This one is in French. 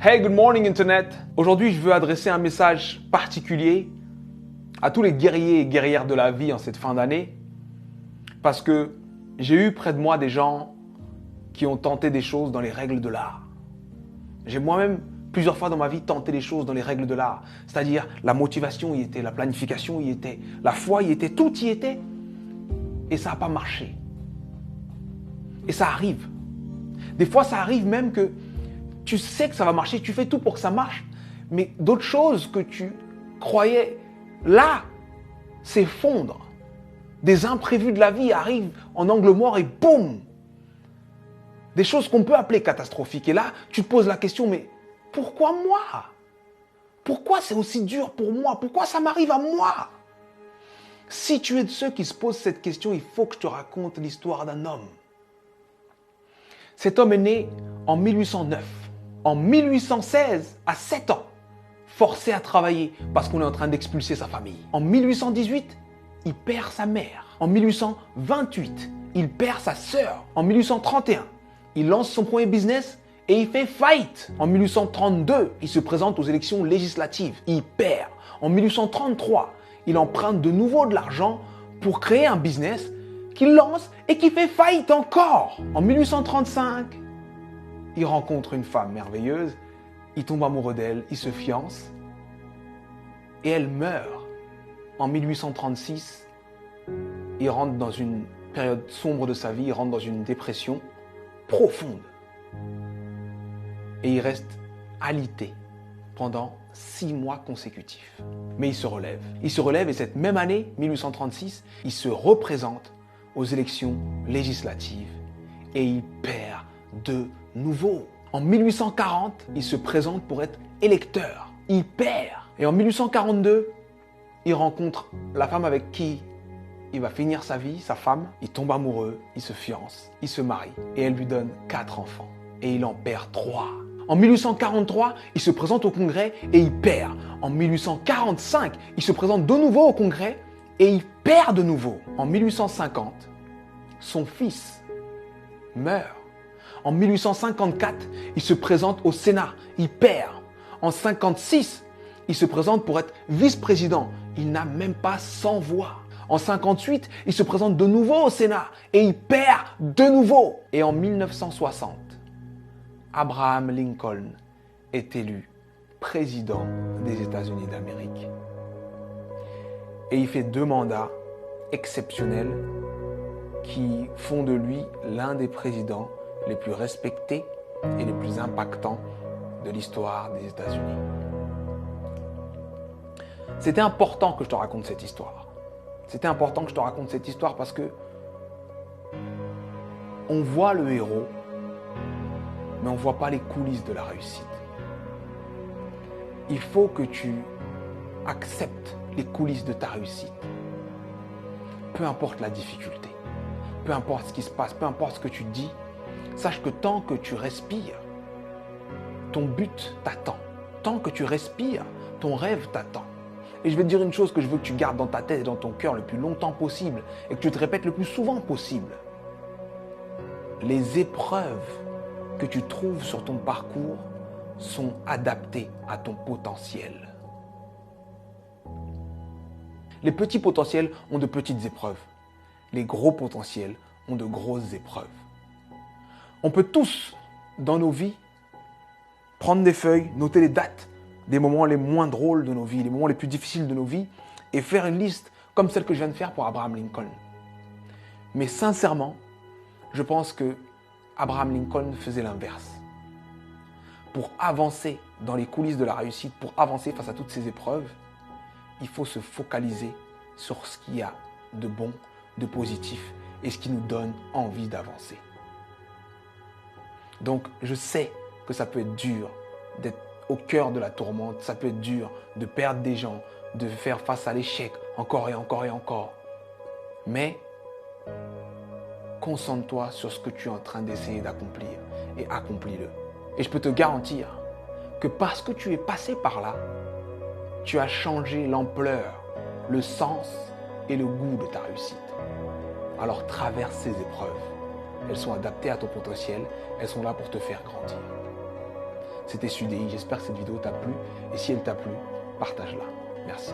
Hey, good morning Internet. Aujourd'hui, je veux adresser un message particulier à tous les guerriers et guerrières de la vie en cette fin d'année parce que j'ai eu près de moi des gens qui ont tenté des choses dans les règles de l'art. J'ai moi-même plusieurs fois dans ma vie tenté des choses dans les règles de l'art, c'est-à-dire la motivation y était, la planification y était, la foi y était, tout y était et ça n'a pas marché. Et ça arrive. Des fois, ça arrive même que tu sais que ça va marcher, tu fais tout pour que ça marche, mais d'autres choses que tu croyais là s'effondrent. Des imprévus de la vie arrivent en angle mort et boum! Des choses qu'on peut appeler catastrophiques. Et là, tu te poses la question, mais pourquoi moi? Pourquoi c'est aussi dur pour moi? Pourquoi ça m'arrive à moi? Si tu es de ceux qui se posent cette question, il faut que je te raconte l'histoire d'un homme. Cet homme est né en 1809. En 1816, à 7 ans, forcé à travailler parce qu'on est en train d'expulser sa famille. En 1818, il perd sa mère. En 1828, il perd sa sœur. En 1831, il lance son premier business et il fait faillite. En 1832, il se présente aux élections législatives. Il perd. En 1833, il emprunte de nouveau de l'argent pour créer un business qu'il lance et qui fait faillite encore. En 1835, il rencontre une femme merveilleuse, il tombe amoureux d'elle, il se fiance et elle meurt. En 1836, il rentre dans une période sombre de sa vie, il rentre dans une dépression profonde. Et il reste alité pendant 6 mois consécutifs. Mais il se relève. Il se relève et cette même année, 1836, il se représente aux élections législatives et il perd de nouveau. En 1840, il se présente pour être électeur. Il perd. Et en 1842, il rencontre la femme avec qui il va finir sa vie, sa femme. Il tombe amoureux, il se fiance, il se marie et elle lui donne 4 enfants. Et il en perd 3. En 1843, il se présente au Congrès et il perd. En 1845, il se présente de nouveau au Congrès et il perd de nouveau. En 1850, son fils meurt. En 1854, il se présente au Sénat, il perd. En 1956, il se présente pour être vice-président. Il n'a même pas 100 voix. En 1958, il se présente de nouveau au Sénat et il perd de nouveau. Et en 1960, Abraham Lincoln est élu président des États-Unis d'Amérique. Et il fait 2 mandats exceptionnels qui font de lui l'un des présidents les plus respectés et les plus impactants de l'histoire des États-Unis. C'était important que je te raconte cette histoire. C'était important que je te raconte cette histoire parce que on voit le héros, mais on ne voit pas les coulisses de la réussite. Il faut que tu acceptes les coulisses de ta réussite. Peu importe la difficulté, peu importe ce qui se passe, peu importe ce que tu dis, sache que tant que tu respires, ton but t'attend. Tant que tu respires, ton rêve t'attend. Et je vais te dire une chose que je veux que tu gardes dans ta tête et dans ton cœur le plus longtemps possible et que tu te répètes le plus souvent possible. Les épreuves que tu trouves sur ton parcours sont adaptées à ton potentiel. Les petits potentiels ont de petites épreuves. Les gros potentiels ont de grosses épreuves. On peut tous, dans nos vies, prendre des feuilles, noter les dates des moments les moins drôles de nos vies, les moments les plus difficiles de nos vies, et faire une liste comme celle que je viens de faire pour Abraham Lincoln. Mais sincèrement, je pense que Abraham Lincoln faisait l'inverse. Pour avancer dans les coulisses de la réussite, pour avancer face à toutes ces épreuves, il faut se focaliser sur ce qu'il y a de bon, de positif, et ce qui nous donne envie d'avancer. Donc, je sais que ça peut être dur d'être au cœur de la tourmente, ça peut être dur de perdre des gens, de faire face à l'échec encore et encore et encore. Mais concentre-toi sur ce que tu es en train d'essayer d'accomplir et accomplis-le. Et je peux te garantir que parce que tu es passé par là, tu as changé l'ampleur, le sens et le goût de ta réussite. Alors traverse ces épreuves. Elles sont adaptées à ton potentiel, elles sont là pour te faire grandir. C'était Sudei. J'espère que cette vidéo t'a plu. Et si elle t'a plu, partage-la. Merci.